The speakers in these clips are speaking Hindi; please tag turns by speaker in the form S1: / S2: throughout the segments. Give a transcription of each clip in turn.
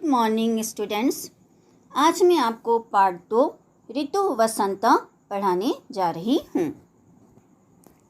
S1: Good morning students. आज मैं आपको पार्ट 2 ऋतु वसंत पढ़ाने जा रही हूँ।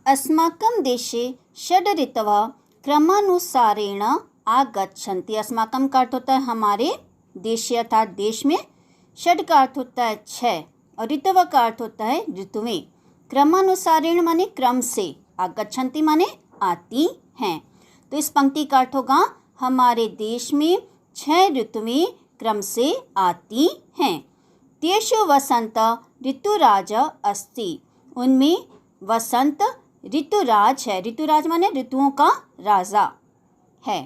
S1: अस्माकं देशे षड् ऋतवः क्रमानुसारेण आगच्छन्ति। अस्माकं का अर्थ होता है हमारे देश अर्थात देश में, षड् का अर्थ होता है 6 और ऋतव का अर्थ होता है ऋतुएं। क्रमानुसारेण माने क्रम से, आगच्छन्ति माने आती हैं। तो इस पंक्ति का अर्थ होगा हमारे देश में 6 ऋतुएं क्रम से आती हैं। तेषु वसंत ऋतुराज अस्ति। उनमें वसंत ऋतुराज है। ऋतुराज माने ऋतुओं का राजा है।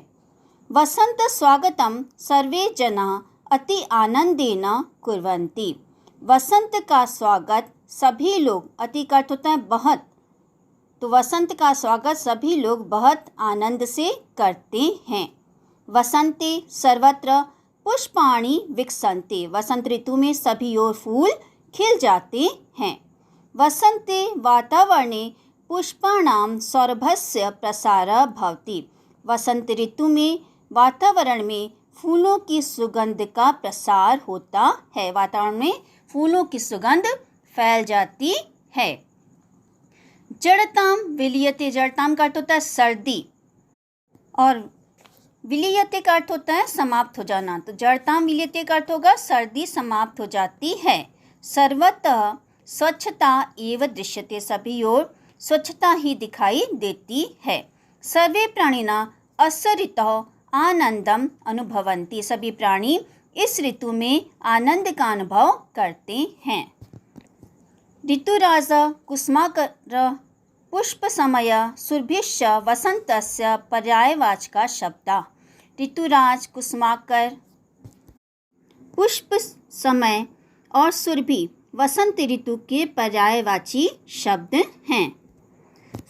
S1: वसंत स्वागतम सर्वे जनाः अति आनंदेन कुर्वन्ति। वसंत का स्वागत सभी लोग, अति का अर्थ होता है बहुत, तो वसंत का स्वागत सभी लोग बहुत आनंद से करते हैं। वसंते सर्वत्र पुष्पाणि विकसन्ते। वसंत ऋतु में सभी ओर फूल खिल जाते हैं। वसंते वातावरणे पुष्पाणां सौरभस्य प्रसारः भवति। वसंत ऋतु में वातावरण में फूलों की सुगंध का प्रसार होता है। वातावरण में फूलों की सुगंध फैल जाती है। जड़ताम विलीयते। जड़ताम का अर्थ होता है सर्दी और विलीयते का अर्थ होता है समाप्त हो जाना। तो जड़ताम विलीयते का अर्थ होगा सर्दी समाप्त हो जाती है। सर्वतः स्वच्छता एव दृश्यते। सभी ओर स्वच्छता ही दिखाई देती है। सर्वे प्राणिना अस्य ऋतौ आनंदम अनुभवन्ति। सभी प्राणी इस ऋतु में आनंद का अनुभव करते हैं। ऋतुराज कुसुमाकर पुष्प समय सुरभिश्च वसंतस्य पर्यायवाचक शब्दा। ऋतुराज, कुसुमाकर, पुष्प समय और सुरभि वसंत ऋतु के पर्यायवाची शब्द हैं।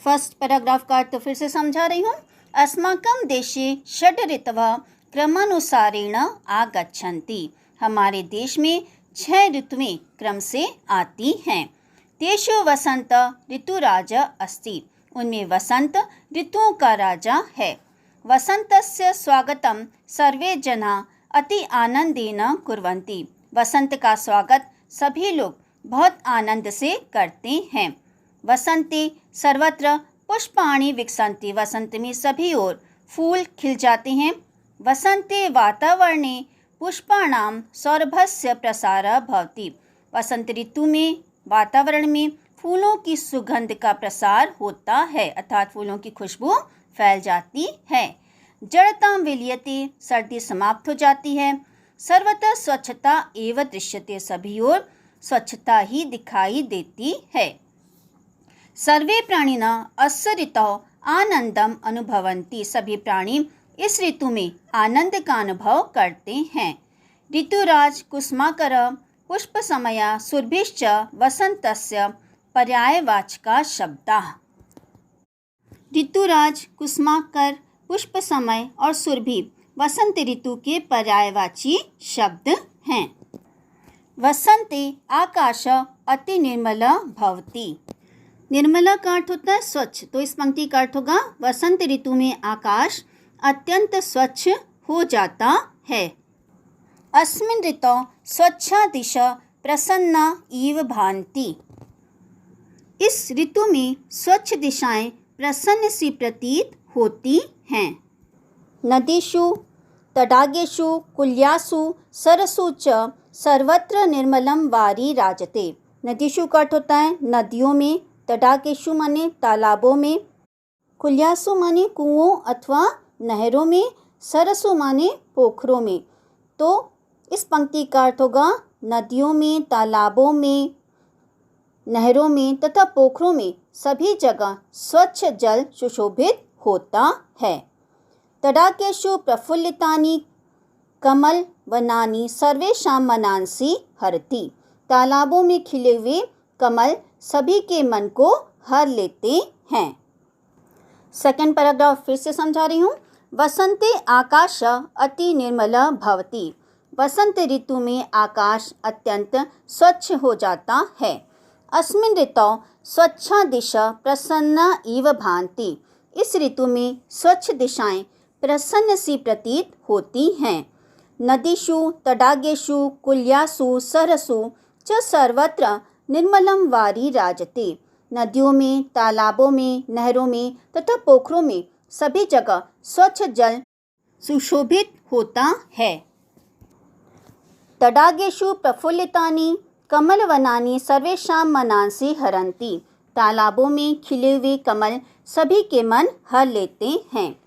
S1: फर्स्ट पैराग्राफ का अर्थ फिर से समझा रही हूँ। अस्माकं देशे षड् ऋतवः क्रमानुसारेण आगच्छन्ति। हमारे देश में 6 ऋतुएं क्रम से आती हैं। तेषु वसंत ऋतुराज अस्ति। उनमें वसंत ऋतुओं का राजा है। वसंतस्य स्वागतम सर्वे जनाः अति आनंदेन कुर्वन्ति। वसंत का स्वागत सभी लोग बहुत आनंद से करते हैं। वसंते सर्वत्र पुष्पाणि विकसन्ति। वसंत में सभी ओर फूल खिल जाते हैं। वसंते वातावरणे पुष्पाणां सौरभस्य प्रसारः भवति। वसंत ऋतु में वातावरण में फूलों की सुगंध का प्रसार होता है अर्थात फूलों की खुशबू फैल जाती है। जड़तां विलीयते। सर्दी समाप्त हो जाती है। सर्वतः स्वच्छता एव दृश्यते। सभी ओर स्वच्छता ही दिखाई देती है। सर्वे प्राणिना अस्य ऋतौ आनंदम अनुभवन्ति। सभी प्राणी इस ऋतु में आनंद का अनुभव करते हैं। ऋतुराज कुसुमाकर पुष्प समय सुरभिश्च वसंतस्य पर्यायवाचक शब्दाः। ऋतुराज, कुसुमाकर, पुष्प समय और सुरभि वसंत ऋतु के पर्यायवाची शब्द हैं। वसंते आकाश अति निर्मल भवति। निर्मला का अर्थ होता है स्वच्छ, तो इस पंक्ति का अर्थ होगा वसंत ऋतु में आकाश अत्यंत स्वच्छ हो जाता है। अस्मिन् ऋतौ स्वच्छा दिशा प्रसन्ना इव भान्ति। इस ऋतु में स्वच्छ दिशाएं प्रसन्न सी प्रतीत होती हैं। नदीषु तडागेषु कुल्यासु सरसु च सर्वत्र निर्मलम वारी राजते। नदीषु का अर्थ होता है नदियों में, तडागेषु माने तालाबों में, कुल्यासु माने कुओं अथवा नहरों में, सरसु माने पोखरों में। तो इस पंक्ति का अर्थ होगा नदियों में, तालाबों में, नहरों में तथा पोखरों में सभी जगह स्वच्छ जल सुशोभित होता है। तडागेषु प्रफुल्लितानि कमल वनानि सर्वेषां मनांसि हरति। तालाबों में खिले हुए कमल सभी के मन को हर लेते हैं। सेकंड पैराग्राफ फिर से समझा रही हूँ। वसंते आकाश अति निर्मल भवति। वसंत ऋतु में आकाश अत्यंत स्वच्छ हो जाता है। अस्मिन् ऋतौ स्वच्छा दिशा प्रसन्ना इव भान्ति। इस ऋतु में स्वच्छ दिशाएं प्रसन्न सी प्रतीत होती हैं। नदीषु तडागेषु कुल्यासु सरसु च सर्वत्र निर्मलम वारी राजते। नदियों में, तालाबों में, नहरों में तथा पोखरों में सभी जगह स्वच्छ जल सुशोभित होता है। तडागेषु प्रफुल्लितानि कमलवनानि सर्वेषां मनांसि हरन्ति। तालाबों में खिले हुए कमल सभी के मन हर लेते हैं।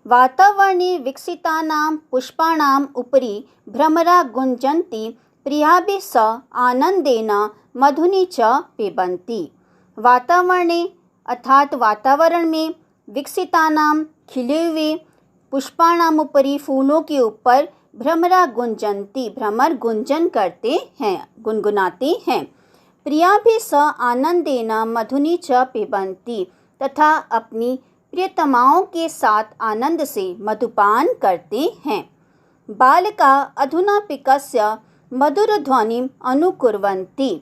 S1: वातावरणे विकसितानां पुष्पाणाम् उपरि भ्रमरा गुञ्जन्ति प्रियाभिः सह आनंदेन मधुनि च पिबन्ति। वातावरणे अर्थात वातावरण में विकसितानां खिले हुए पुष्पाणाम उपरि फूलों के ऊपर भ्रमरा गुंजन्ति भ्रमर गुंजन करते हैं, गुनगुनाते हैं। प्रियाभिः सह आनंदेन मधुनि च पिबन्ति तथा अपनी प्रियतमाओं के साथ आनंद से मधुपान करते हैं। बालका अधुना पिकस्य मधुर ध्वनिम अनुकुर्वन्ति।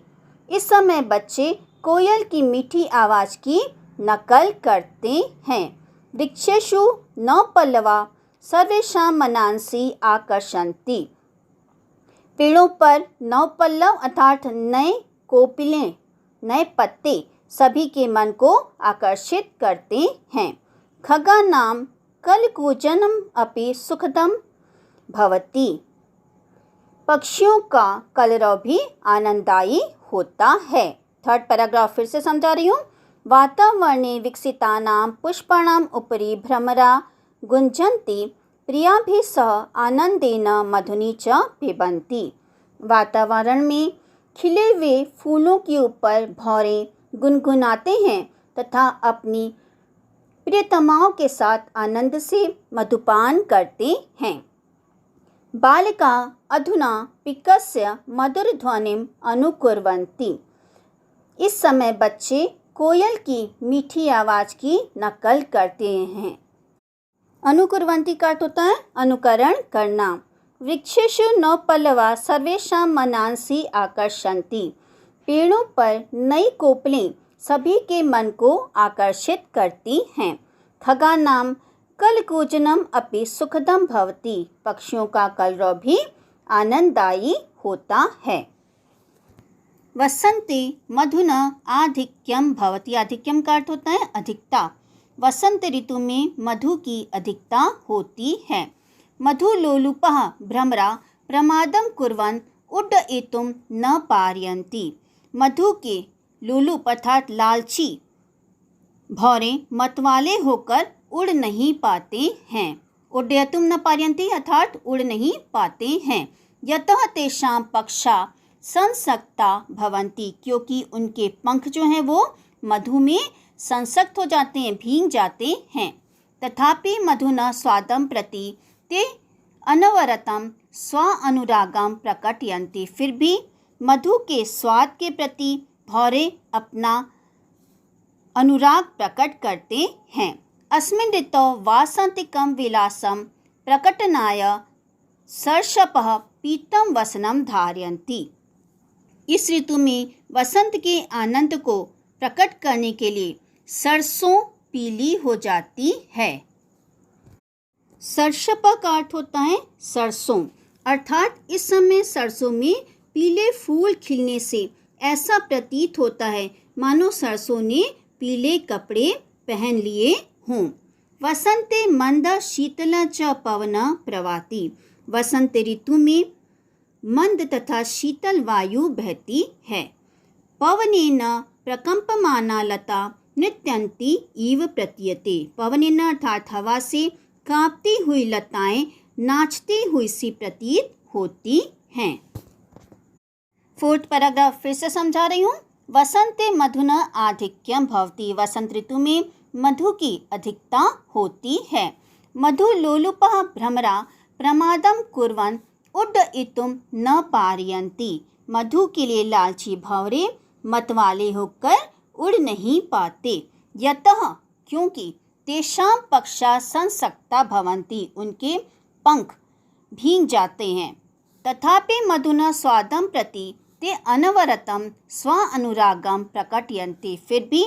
S1: इस समय बच्चे कोयल की मीठी आवाज़ की नकल करते हैं। वृक्षेषु नवपल्लवा सर्वेषां मनांसि आकर्षन्ति। पेड़ों पर नवपल्लव अर्थात नए कोपिलें, नए पत्ते सभी के मन को आकर्षित करते हैं। खगानां कलकूजनम अपि सुखदम भवति। पक्षियों का कलरव भी आनंददायी होता है। थर्ड पैराग्राफ फिर से समझा रही हूँ। वातावरणे विकसितानां पुष्पाणाम् उपरि भ्रमरा गुंजन्ति प्रियाभिः सह आनंदेन मधुनि च पिबन्ति। वातावरण में खिले हुए फूलों के ऊपर भौरे गुनगुनाते हैं तथा अपनी प्रियतमाओं के साथ आनंद से मधुपान करते हैं। बालिका अधुना पिकस्य मधुर ध्वनिम अनुकुर्वन्ति। इस समय बच्चे कोयल की मीठी आवाज़ की नकल करते हैं। अनुकुर्वन्ति का अर्थ होता है अनुकरण करना। वृक्षेषु नवपल्लवा सर्वेषां मनांसि आकर्षन्ति। पेड़ों पर नई कोपलें सभी के मन को आकर्षित करती हैं। खगानां कलकूजनम अपि सुखदम भवति। पक्षियों का कलरव भी आनंददायी होता है। वसंते मधुना आधिक्यम भवति। आधिक्यम का अर्थ होता है अधिकता। वसंत ऋतु में मधु की अधिकता होती है। मधु लोलुपः भ्रमरा प्रमादम कुर्वन् उड्डयितुं न पारयन्ति। मधु के लोलुप अर्थात लालची भौरे मतवाले होकर उड़ नहीं पाते हैं। उड्डयितुं न पारयन्ति अर्थात उड़ नहीं पाते हैं। यतः तेषां पक्षा संसक्ता भवन्ति। क्योंकि उनके पंख जो हैं वो मधु में संसक्त हो जाते हैं, भींग जाते हैं। तथापि मधुना स्वादम प्रति ते अनवरतम स्व अनुरागम प्रकटयन्ति। फिर भी मधु के स्वाद के प्रति भौरे अपना अनुराग प्रकट करते हैं। अस्मिन् ऋतौ वासंतिकं विलासं प्रकटनाय सर्षपः पीतं वसनं धारयन्ति। इस ऋतु में वसंत के आनंद को प्रकट करने के लिए सरसों पीली हो जाती है। सर्षप का अर्थ होता है सरसों, अर्थात इस समय सरसों में पीले फूल खिलने से ऐसा प्रतीत होता है मानो सरसों ने पीले कपड़े पहन लिए हों। वसंते मंद शीतल च पवन प्रवाति। वसंत ऋतु में मंद तथा शीतल वायु बहती है। पवनेन प्रकंपमाना लता नृत्यन्ति इव प्रतीयते। पवनेन अर्थात हवा से कांपती हुई लताएं नाचती हुई सी प्रतीत होती हैं। फोर्थ पैराग्राफ फिर से समझा रही हूँ। वसंते मधुना आधिक्यम भवति। वसंत ऋतु में मधु की अधिकता होती है। मधु लोलुपः भ्रमरा प्रमादम कुर्वन् उड्डयितुं न पारयन्ति। मधु के लिए लालची भंवरे मतवाले होकर उड़ नहीं पाते। यतः क्योंकि तेषां पक्षा संसक्ता भवन्ति। उनके पंख भींग जाते हैं। तथापि मधुना स्वादम प्रति ते अनवरतम स्व अनुरागम प्रकटयन्ति। फिर भी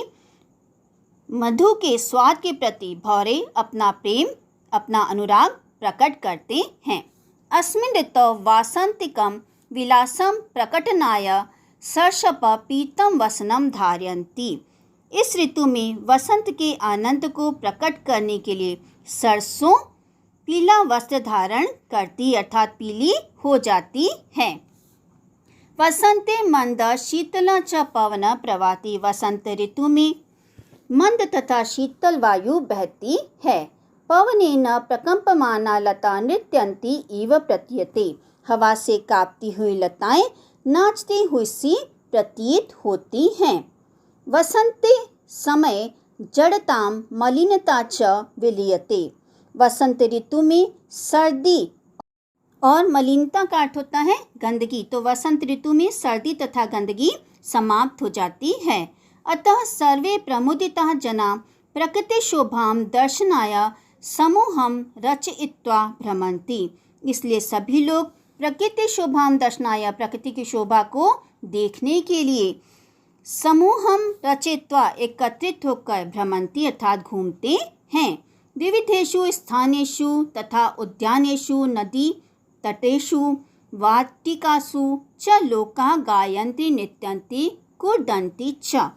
S1: मधु के स्वाद के प्रति भौरे अपना प्रेम, अपना अनुराग प्रकट करते हैं। अस्मिन् ऋतौ वासन्तिकं विलासं प्रकटनाय सर्षप पीतं वसनं धारयन्ति। इस ऋतु में वसंत के आनंद को प्रकट करने के लिए सरसों पीला वस्त्र धारण करती अर्थात पीली हो जाती है। वसंते मंद शीतल च पवन प्रवाति। वसंत ऋतु में मंद तथा शीतल वायु बहती है। पवनेन प्रकंपमाना लता नृत्यन्ति इव प्रतीयते। हवा से कांपती हुई लताएं नाचती हुई सी प्रतीत होती हैं। वसंते समय जड़ताम मलिनता च विलीयते। वसंत ऋतु में सर्दी और मलिनता का अर्थ होता है गंदगी, तो वसंत ऋतु में सर्दी तथा गंदगी समाप्त हो जाती है। अतः सर्वे प्रमुदिताः जना प्रकृति शोभां दर्शनाय समूहं रचयित्वा भ्रमन्ति। इसलिए सभी लोग प्रकृति शोभां दर्शनाय प्रकृति की शोभा को देखने के लिए समूहं रचयित्वा एकत्रित होकर भ्रमन्ति अर्थात घूमते हैं। विविधेषु स्थानेषु तथा उद्यानेषु नदी तटेषु वाटिकासु च लोकाः गायन्ति नृत्यन्ति कूर्दन्ति च।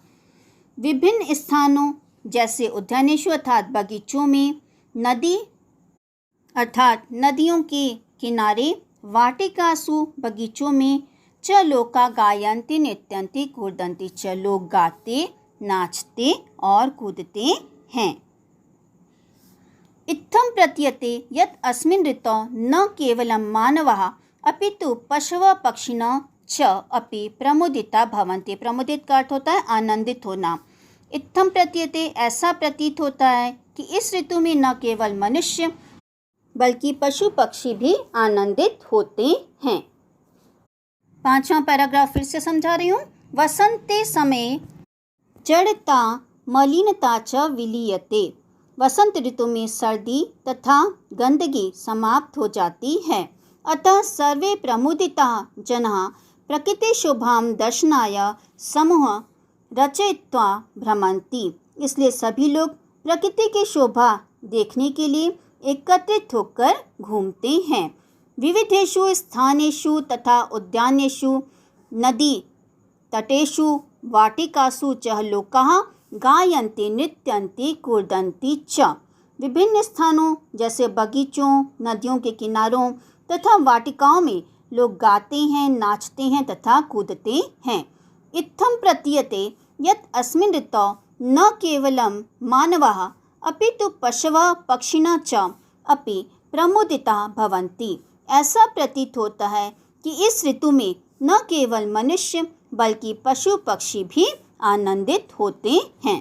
S1: विभिन्न स्थानों जैसे उद्यानेषु अर्थात बगीचों में, नदी अर्थात नदियों के किनारे, वाटिकासु बगीचों में, च लोका गायन्ति नृत्यन्ति कूर्दन्ति च लोग गाते, नाचते और कूदते हैं। इत्थं प्रतीयते यत् अस्मिन् ऋतौ न केवलं मानवाः अपितु पशवः पक्षिणः च अपि प्रमुदिता भवन्ति। प्रमुदित का अर्थ होता है आनंदित होना। इत्थं प्रतीयते ऐसा प्रतीत होता है कि इस ऋतु में न केवल मनुष्य बल्कि पशु पक्षी भी आनंदित होते हैं। 5वां पैराग्राफ फिर से समझा रही हूँ। वसंते समय जड़ता मलिनता च विलीयते। वसंत ऋतु में सर्दी तथा गंदगी समाप्त हो जाती है। अतः सर्वे प्रमुदिताः जनाः प्रकृति शोभां दर्शनाय समूह रचयित्वा भ्रमन्ति। इसलिए सभी लोग प्रकृति की शोभा देखने के लिए एकत्रित होकर घूमते हैं। विविधेषु स्थानेषु तथा उद्यानेषु नदी तटेषु वाटिकासु च लोकाः गायन्ति नृत्यन्ति कूर्दन्ति च। विभिन्न स्थानों जैसे बगीचों, नदियों के किनारों तथा वाटिकाओं में लोग गाते हैं, नाचते हैं तथा कूदते हैं। इत्थं प्रतीयते यत् अस्मिन् ऋतौ न केवलं मानवाः अपितु पशवः पक्षिणः च अपि प्रमुदिताः भवन्ति। ऐसा प्रतीत होता है कि इस ऋतु में न केवल मनुष्य बल्कि पशु पक्षी भी आनंदित होते हैं।